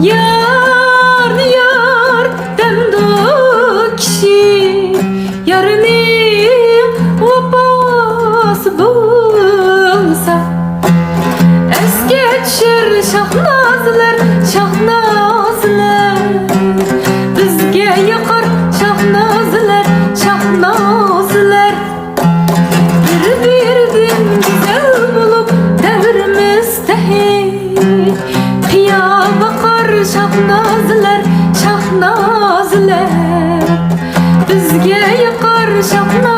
Yar yar demdu kişi yarının vefası bulsa es geçir şahnazlar şahnazlar bizge yakar şahnazlar şahnazlar bir-birden güzel bulup devrimizde kıya bakar şahnazlar şahnazlar bizge yakar şahnazlar